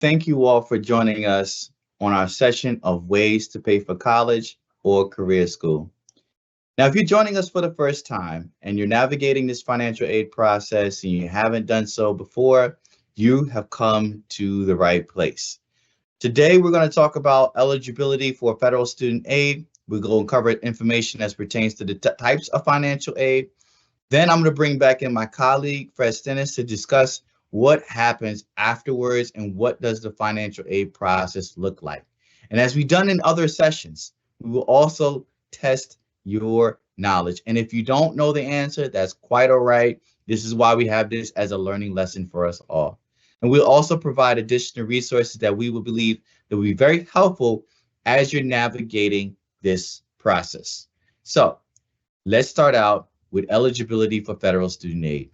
Thank you all for joining us on our session of ways to pay for college or career school. Now, if you're joining us for the first time and you're navigating this financial aid process and you haven't done so before, you have come to the right place. Today, we're going to talk about eligibility for federal student aid. We're going to cover information as pertains to the types of financial aid. Then I'm going to bring back in my colleague, Fred Stennis, to discuss what happens afterwards and what does the financial aid process look like. And as we've done in other sessions, we will also test your knowledge. And if you don't know the answer, that's quite all right. This is why we have this as a learning lesson for us all. And we'll also provide additional resources that we will believe that will be very helpful as you're navigating this process. So let's start out with eligibility for federal student aid.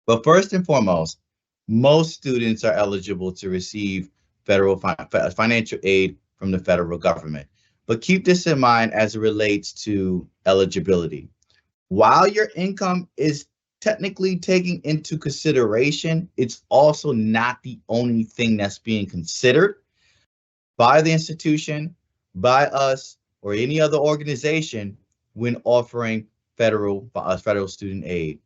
But first and foremost, most students are eligible to receive federal financial aid from the federal government. But keep this in mind as it relates to eligibility. While your income is technically taken into consideration, it's also not the only thing that's being considered by the institution, by us, or any other organization when offering federal student aid.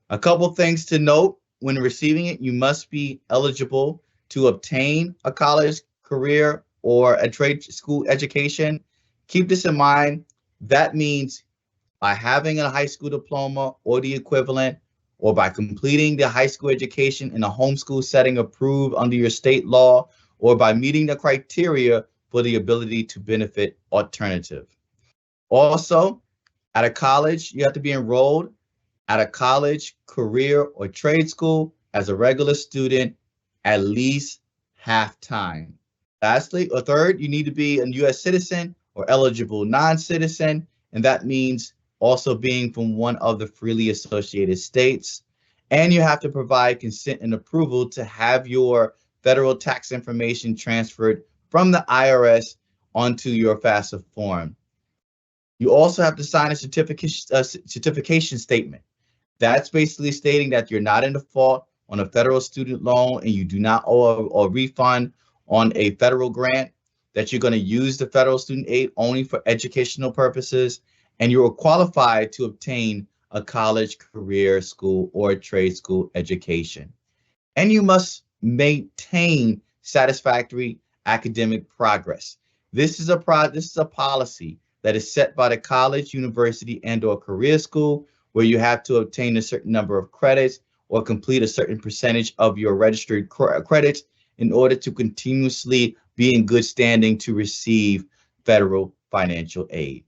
A couple things to note when receiving it: you must be eligible to obtain a college, career, or a trade school education. Keep this in mind. That means by having a high school diploma or the equivalent, or by completing the high school education in a homeschool setting approved under your state law, or by meeting the criteria for the ability to benefit alternative. Also, at a college, you have to be enrolled at a college, career, or trade school as a regular student at least half-time. Lastly, or third, you need to be a U.S. citizen or eligible non-citizen, and that means also being from one of the freely associated states. And you have to provide consent and approval to have your federal tax information transferred from the IRS onto your FAFSA form. You also have to sign a certification statement. That's basically stating that you're not in default on a federal student loan and you do not owe a refund on a federal grant, that you're going to use the federal student aid only for educational purposes, and you are qualified to obtain a college, career school, or trade school education. And you must maintain satisfactory academic progress. This is a policy that is set by the college, university, and/or career school, where you have to obtain a certain number of credits or complete a certain percentage of your registered credits in order to continuously be in good standing to receive federal financial aid.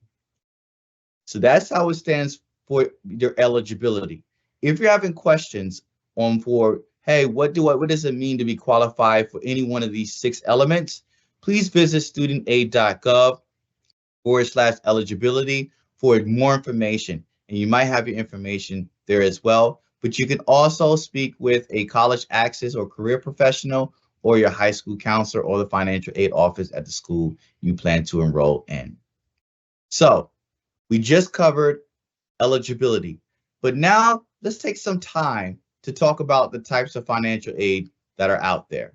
So that's how it stands for your eligibility. If you're having questions hey, what does it mean to be qualified for any one of these 6 elements, please visit studentaid.gov/eligibility for more information. And you might have your information there as well, but you can also speak with a college access or career professional or your high school counselor or the financial aid office at the school you plan to enroll in. So we just covered eligibility, but now let's take some time to talk about the types of financial aid that are out there.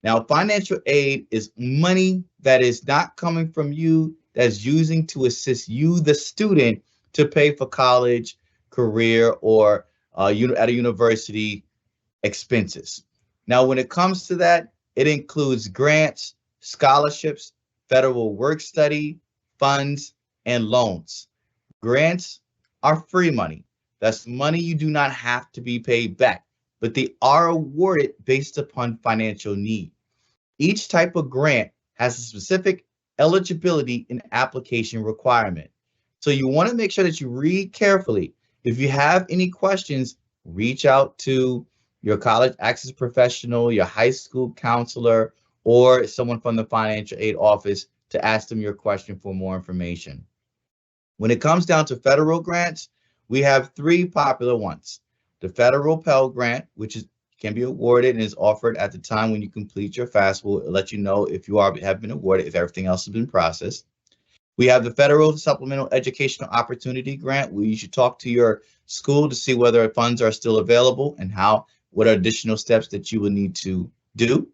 Now, financial aid is money that is not coming from you, that's using to assist you, the student, to pay for college, career, or at a university expenses. Now, when it comes to that, it includes grants, scholarships, federal work study, funds, and loans. Grants are free money. That's money you do not have to be paid back, but they are awarded based upon financial need. Each type of grant has a specific eligibility and application requirement. So you want to make sure that you read carefully. If you have any questions, reach out to your college access professional, your high school counselor, or someone from the financial aid office to ask them your question for more information. When it comes down to federal grants, we have 3 popular ones. The federal Pell Grant, which can be awarded and is offered at the time when you complete your FAFSA. We'll let you know if you have been awarded, if everything else has been processed. We have the Federal Supplemental Educational Opportunity Grant, where you should talk to your school to see whether funds are still available and what are additional steps that you will need to do.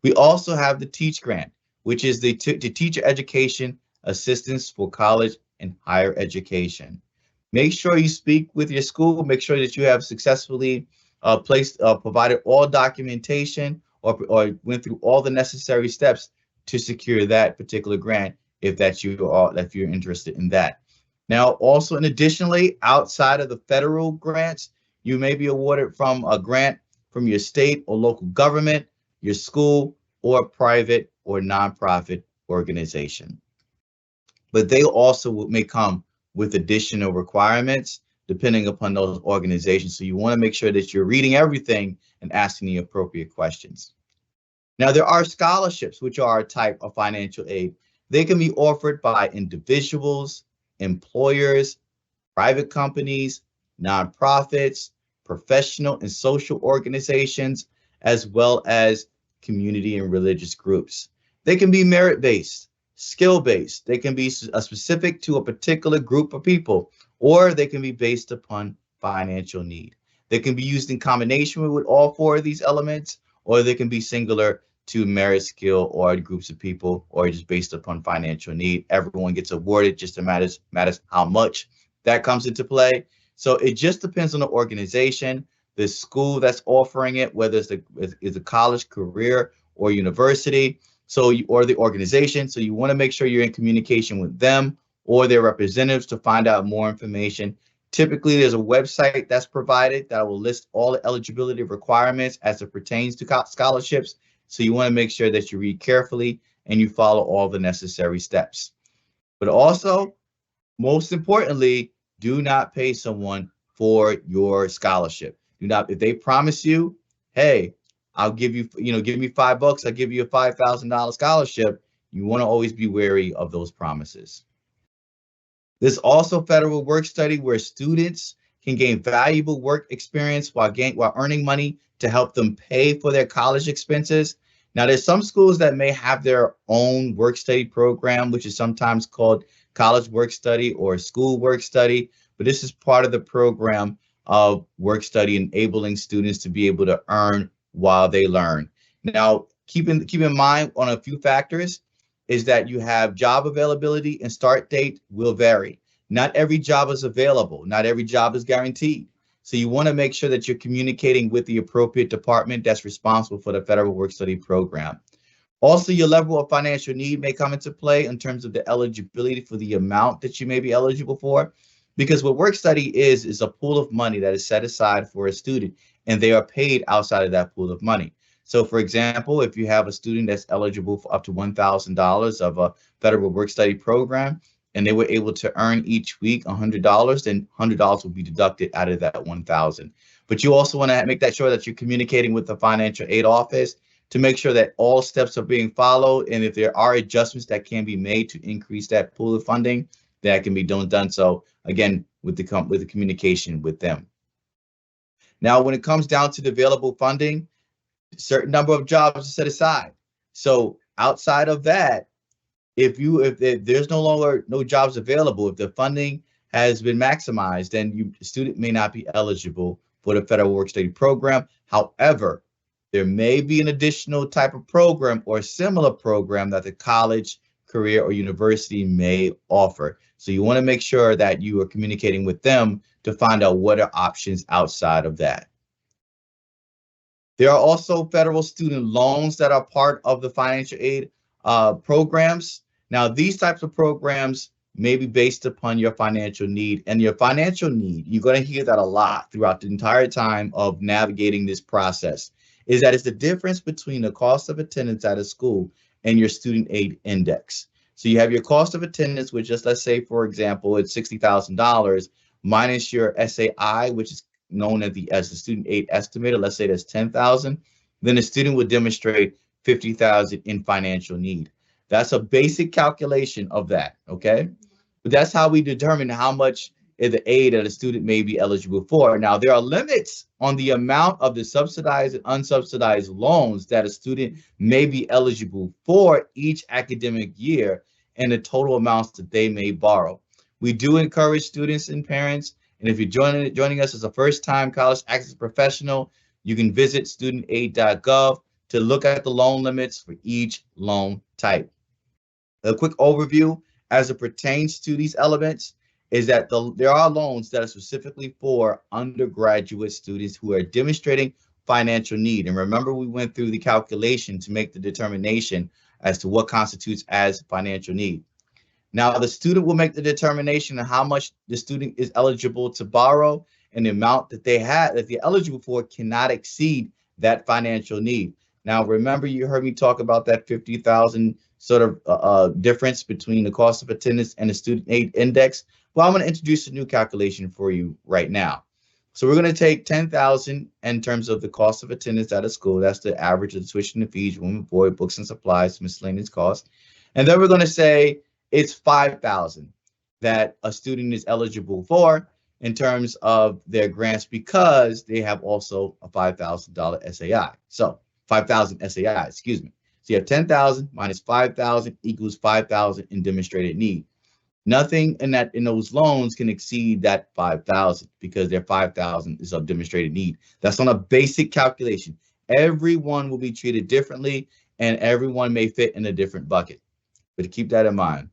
We also have the TEACH grant, which is the teacher education assistance for college and higher education. Make sure you speak with your school. Make sure that you have successfully provided all documentation or went through all the necessary steps to secure that particular grant if you're interested in that. Now, also, and additionally, outside of the federal grants, you may be awarded from a grant from your state or local government, your school, or private or nonprofit organization. But they also may come with additional requirements depending upon those organizations. So you want to make sure that you're reading everything and asking the appropriate questions. Now, there are scholarships, which are a type of financial aid. They can be offered by individuals, employers, private companies, nonprofits, professional and social organizations, as well as community and religious groups. They can be merit-based, skill-based. They can be specific to a particular group of people, or they can be based upon financial need. They can be used in combination with all four of these elements, or they can be singular to merit, skill, or groups of people, or just based upon financial need. Everyone gets awarded, just matters how much that comes into play. So it just depends on the organization, the school that's offering it, whether it's a college, career, or university, or the organization. So you want to make sure you're in communication with them or their representatives to find out more information. Typically, there's a website that's provided that will list all the eligibility requirements as it pertains to scholarships. So you want to make sure that you read carefully and you follow all the necessary steps. But also, most importantly, do not pay someone for your scholarship. Do not, if they promise you, hey, I'll give you, give me $5, I'll give you a $5,000 scholarship. You want to always be wary of those promises. There's also federal work study where students can gain valuable work experience while earning money to help them pay for their college expenses. Now, there's some schools that may have their own work study program, which is sometimes called college work study or school work study, but this is part of the program of work study, enabling students to be able to earn while they learn. Now, keep in mind on a few factors is that you have job availability and start date will vary. Not every job is available. Not every job is guaranteed. So you want to make sure that you're communicating with the appropriate department that's responsible for the federal work study program. Also, your level of financial need may come into play in terms of the eligibility for the amount that you may be eligible for. Because what work study is a pool of money that is set aside for a student, and they are paid outside of that pool of money. So, for example, if you have a student that's eligible for up to $1,000 of a federal work study program, and they were able to earn each week $100, then $100 will be deducted out of that $1,000. But you also want to make that sure that you're communicating with the financial aid office to make sure that all steps are being followed. And if there are adjustments that can be made to increase that pool of funding, that can be done. So again, with the communication with them. Now, when it comes down to the available funding, a certain number of jobs are set aside. So outside of that, if there's no jobs available, if the funding has been maximized, then the student may not be eligible for the federal work study program. However, there may be an additional type of program or a similar program that the college, career, or university may offer. So you want to make sure that you are communicating with them to find out what are options outside of that. There are also federal student loans that are part of the financial aid programs. Now, these types of programs may be based upon your financial need, and your financial need, you're going to hear that a lot throughout the entire time of navigating this process, is that it's the difference between the cost of attendance at a school and your student aid index. So you have your cost of attendance, which is, let's say, for example, it's $60,000 minus your SAI, which is known as the student aid estimator. Let's say that's 10,000. Then the student would demonstrate 50,000 in financial need. That's a basic calculation of that, okay? But that's how we determine how much of the aid that a student may be eligible for. Now, there are limits on the amount of the subsidized and unsubsidized loans that a student may be eligible for each academic year and the total amounts that they may borrow. We do encourage students and parents, and if you're joining us as a first-time college access professional, you can visit studentaid.gov to look at the loan limits for each loan type. A quick overview as it pertains to these elements is that there are loans that are specifically for undergraduate students who are demonstrating financial need. And remember, we went through the calculation to make the determination as to what constitutes as financial need. Now, the student will make the determination of how much the student is eligible to borrow, and the amount that they're eligible for cannot exceed that financial need. Now, remember, you heard me talk about that 50,000 sort of difference between the cost of attendance and the student aid index. Well, I'm going to introduce a new calculation for you right now. So we're going to take 10,000 in terms of the cost of attendance at a school. That's the average of the tuition and fees, room and board, books and supplies, miscellaneous costs. And then we're going to say it's 5,000 that a student is eligible for in terms of their grants because they have also a $5,000 SAI. So 5,000 SAI, excuse me. So you have 10,000 minus 5,000 equals 5,000 in demonstrated need. Nothing in those loans can exceed that 5,000 because their 5,000 is of demonstrated need. That's on a basic calculation. Everyone will be treated differently and everyone may fit in a different bucket. But keep that in mind.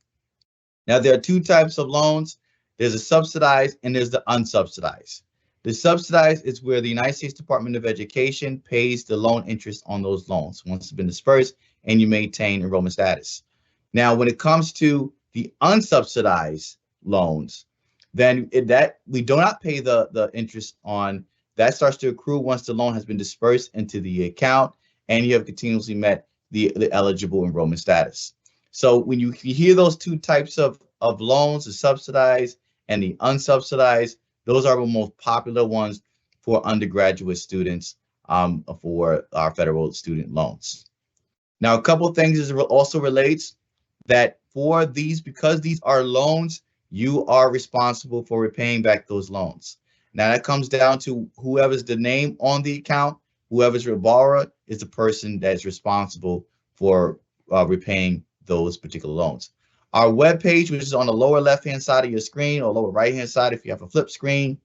Now, there are two types of loans. There's a subsidized and there's the unsubsidized. The subsidized is where the United States Department of Education pays the loan interest on those loans once it's been dispersed and you maintain enrollment status. Now, when it comes to the unsubsidized loans, then we do not pay the interest on. That starts to accrue once the loan has been dispersed into the account and you have continuously met the eligible enrollment status. So when you hear those two types of loans, the subsidized and the unsubsidized, those are the most popular ones for undergraduate students for our federal student loans. Now, a couple of things is also relates that for these, because these are loans, you are responsible for repaying back those loans. Now, that comes down to whoever's the name on the account, whoever's your borrower is the person that's responsible for repaying those particular loans. Our webpage, which is on the lower left-hand side of your screen or lower right-hand side if you have a flip screen,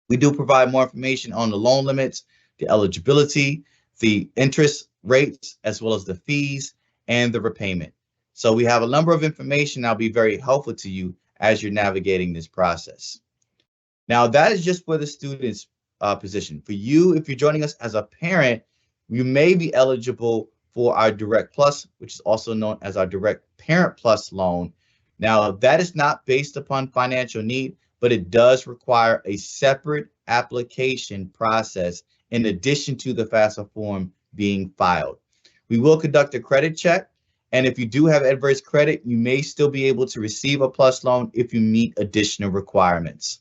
we do provide more information on the loan limits, the eligibility, the interest rates, as well as the fees and the repayment. So we have a number of information that'll be very helpful to you as you're navigating this process. Now, that is just for the student's position. For you, if you're joining us as a parent, you may be eligible for our Direct Plus, which is also known as our Direct Parent Plus loan. Now, that is not based upon financial need, but it does require a separate application process in addition to the FAFSA form being filed. We will conduct a credit check, and if you do have adverse credit, you may still be able to receive a plus loan if you meet additional requirements.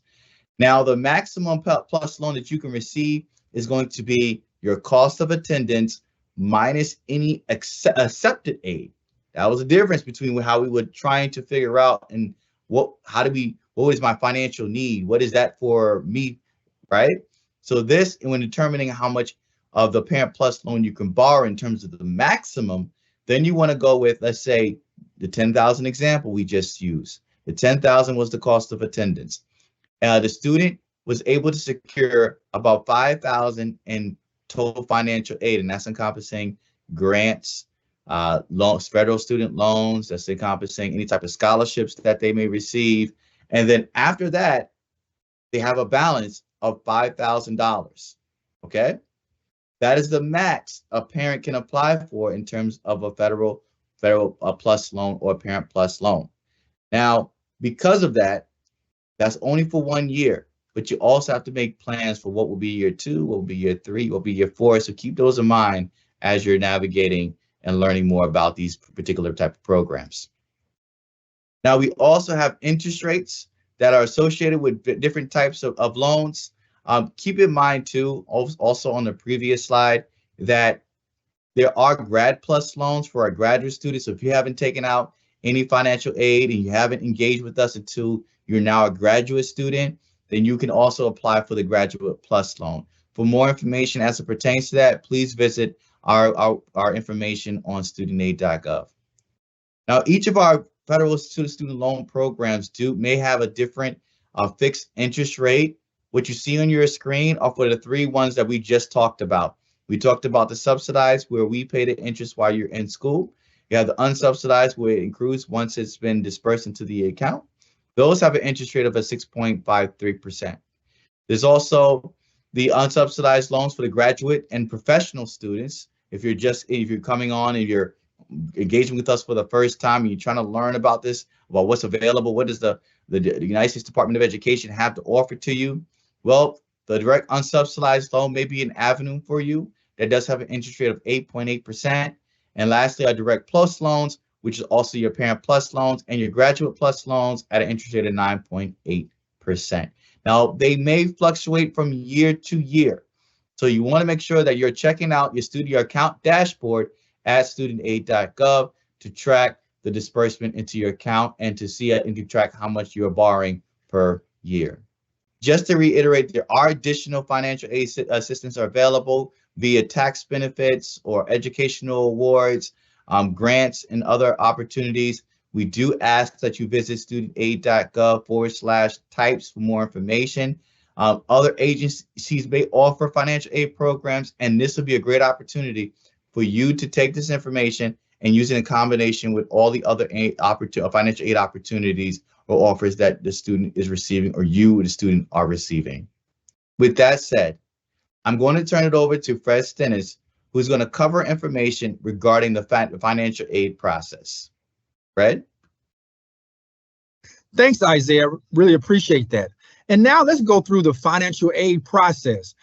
Now, the maximum plus loan that you can receive is going to be your cost of attendance minus any accepted aid. That was the difference between how we were trying to figure out and what is my financial need? What is that for me, right? So this, when determining how much of the Parent Plus loan you can borrow in terms of the maximum, then you want to go with, let's say, the 10,000 example we just used. The 10,000 was the cost of attendance. The student was able to secure about 5,000 in total financial aid, and that's encompassing grants, loans, federal student loans, that's encompassing any type of scholarships that they may receive. And then after that, they have a balance of $5,000, okay? That is the max a parent can apply for in terms of a federal plus loan or Parent Plus loan. Now, because of that, that's only for 1 year, but you also have to make plans for what will be year 2, what will be year 3, what will be year 4. So keep those in mind as you're navigating and learning more about these particular type of programs. Now, we also have interest rates that are associated with different types of loans. Keep in mind, too, also on the previous slide, that there are Grad Plus loans for our graduate students. So if you haven't taken out any financial aid and you haven't engaged with us until you're now a graduate student, then you can also apply for the Graduate Plus loan. For more information as it pertains to that, please visit our information on studentaid.gov. Now, each of our federal student loan programs may have a different fixed interest rate. What you see on your screen are for the 3 ones that we just talked about. We talked about the subsidized, where we pay the interest while you're in school. You have the unsubsidized, where it accrues once it's been dispersed into the account. Those have an interest rate of a 6.53%. There's also the unsubsidized loans for the graduate and professional students. If you're coming on and you're engaging with us for the first time and you're trying to learn about this, about what's available, what does the United States Department of Education have to offer to you? Well, the direct unsubsidized loan may be an avenue for you that does have an interest rate of 8.8%. And lastly, our direct plus loans, which is also your parent plus loans and your graduate plus loans at an interest rate of 9.8%. Now, they may fluctuate from year to year. So you want to make sure that you're checking out your account dashboard at studentaid.gov to track the disbursement into your account and to see and to track how much you're borrowing per year. Just to reiterate, there are additional financial aid assistance available via tax benefits or educational awards, grants, and other opportunities. We do ask that you visit studentaid.gov/types for more information. Other agencies may offer financial aid programs, and this will be a great opportunity for you to take this information and use it in combination with all the other financial aid opportunities or offers that the student is receiving or you, the student, are receiving. With that said, I'm going to turn it over to Fred Stennis, who's going to cover information regarding the financial aid process. Fred? Thanks, Isaiah. Really appreciate that. And now let's go through the financial aid process.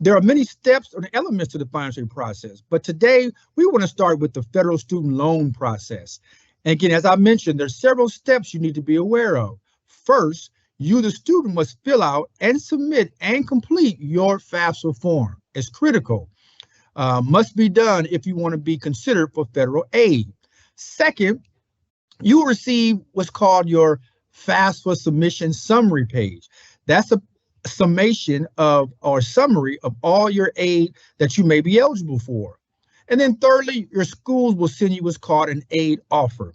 There are many steps or elements to the financial aid process, but today we want to start with the federal student loan process. And again, as I mentioned, there's several steps you need to be aware of. First, you, the student, must fill out and submit and complete your FAFSA form. It's critical. Must be done if you want to be considered for federal aid. Second, you will receive what's called your FAFSA submission summary page. That's a summation of or summary of all your aid that you may be eligible for. And then thirdly, your schools will send you what's called an aid offer.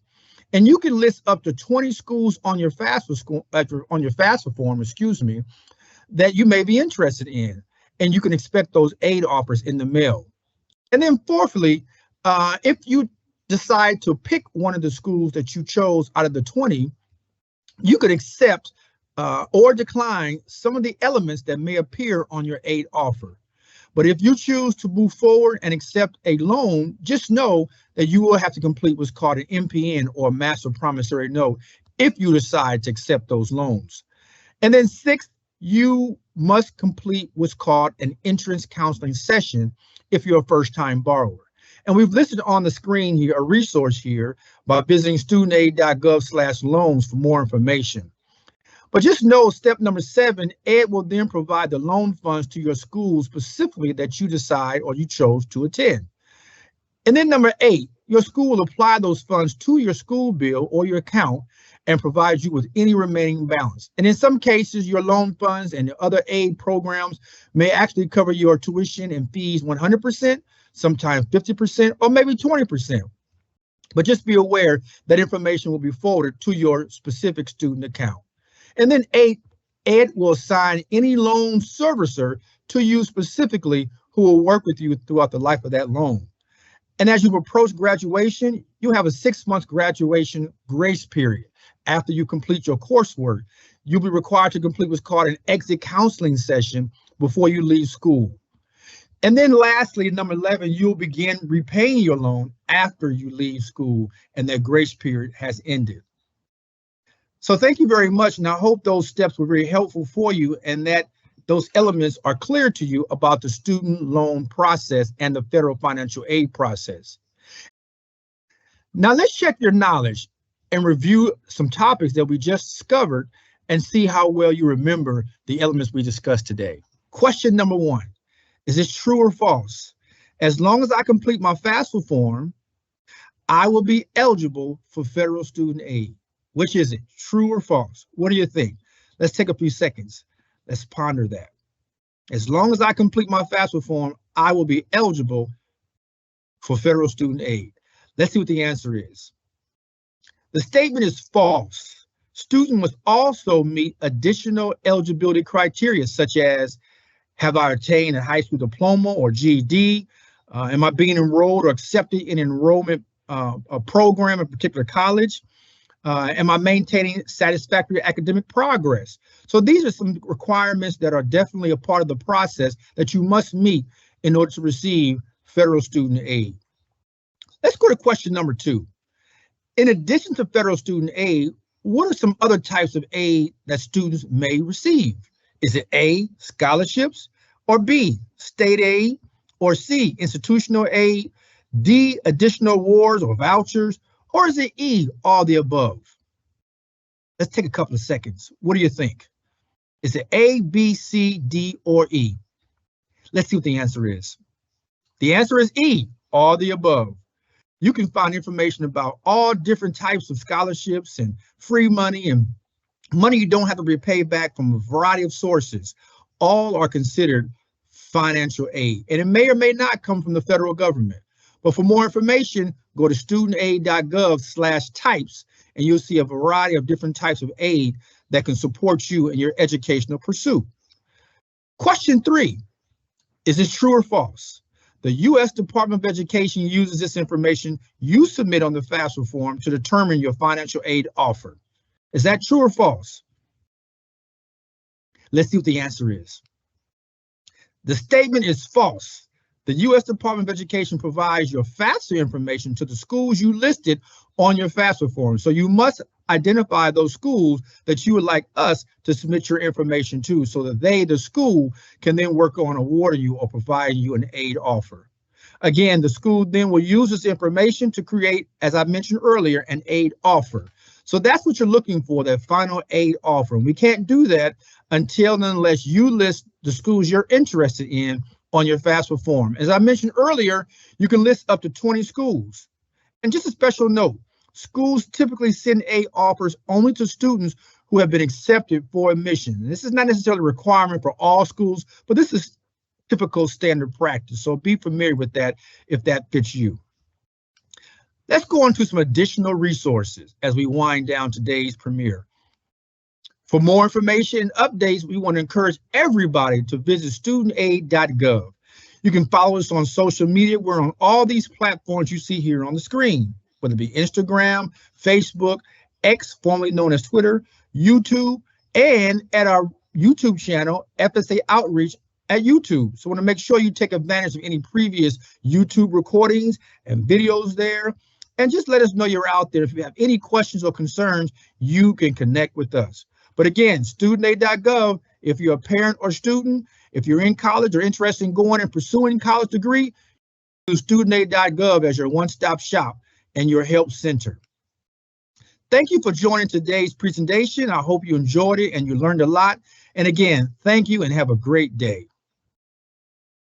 And you can list up to 20 schools on your FAFSA form, that you may be interested in. And you can expect those aid offers in the mail. And then fourthly, if you decide to pick one of the schools that you chose out of the 20, you could accept or decline some of the elements that may appear on your aid offer. But if you choose to move forward and accept a loan, just know that you will have to complete what's called an MPN or master promissory note if you decide to accept those loans. And then sixth, you must complete what's called an entrance counseling session if you're a first-time borrower. And we've listed on the screen here a resource here by visiting studentaid.gov/loans for more information. But just know step number 7, Ed will then provide the loan funds to your school specifically that you decide or you chose to attend. And then number 8, your school will apply those funds to your school bill or your account and provide you with any remaining balance. And in some cases, your loan funds and other aid programs may actually cover your tuition and fees 100%, sometimes 50%, or maybe 20%. But just be aware that information will be forwarded to your specific student account. And then 8, Ed will assign any loan servicer to you specifically who will work with you throughout the life of that loan. And as you approach graduation, you have a 6-month graduation grace period. After you complete your coursework, you'll be required to complete what's called an exit counseling session before you leave school. And then lastly, number 11, you'll begin repaying your loan after you leave school and that grace period has ended. So thank you very much. And I hope those steps were very helpful for you and that those elements are clear to you about the student loan process and the federal financial aid process. Now let's check your knowledge and review some topics that we just discovered and see how well you remember the elements we discussed today. Question number 1, is this true or false? As long as I complete my FAFSA form, I will be eligible for federal student aid. Which is it, true or false? What do you think? Let's take a few seconds. Let's ponder that. As long as I complete my FAFSA form, I will be eligible for federal student aid. Let's see what the answer is. The statement is false. Students must also meet additional eligibility criteria, such as Have I attained a high school diploma or GED? Am I being enrolled or accepted in enrollment a program, a particular college? Am I maintaining satisfactory academic progress? So these are some requirements that are definitely a part of the process that you must meet in order to receive federal student aid. Let's go to question number 2. In addition to federal student aid, what are some other types of aid that students may receive? Is it A, scholarships, or B, state aid, or C, institutional aid, D, additional awards or vouchers, or is it E, all the above? Let's take a couple of seconds. What do you think? Is it A, B, C, D, or E? Let's see what the answer is. The answer is E, all the above. You can find information about all different types of scholarships and free money and money you don't have to repay back from a variety of sources. All are considered financial aid, and it may or may not come from the federal government. But for more information, go to studentaid.gov/types, and you'll see a variety of different types of aid that can support you in your educational pursuit. Question 3, is it true or false? The U.S. Department of Education uses this information you submit on the FAFSA form to determine your financial aid offer. Is that true or false? Let's see what the answer is. The statement is false. The U.S. Department of Education provides your FAFSA information to the schools you listed on your FAFSA form. So you must identify those schools that you would like us to submit your information to so that they, the school, can then work on awarding you or providing you an aid offer. Again, the school then will use this information to create, as I mentioned earlier, an aid offer. So that's what you're looking for, that final aid offer. And we can't do that until and unless you list the schools you're interested in on your FAFSA form. As I mentioned earlier, you can list up to 20 schools. And just a special note, schools typically send aid offers only to students who have been accepted for admission. And this is not necessarily a requirement for all schools, but this is typical standard practice. So be familiar with that if that fits you. Let's go on to some additional resources as we wind down today's premiere. For more information and updates, we want to encourage everybody to visit studentaid.gov. You can follow us on social media. We're on all these platforms you see here on the screen, whether it be Instagram, Facebook, X, formerly known as Twitter, YouTube, and at our YouTube channel, FSA Outreach at YouTube. So I want to make sure you take advantage of any previous YouTube recordings and videos there. And just let us know you're out there. If you have any questions or concerns, you can connect with us. But again, studentaid.gov, if you're a parent or student, if you're in college or interested in going and pursuing a college degree, use studentaid.gov as your one-stop shop and your help center. Thank you for joining today's presentation. I hope you enjoyed it and you learned a lot. And again, thank you and have a great day.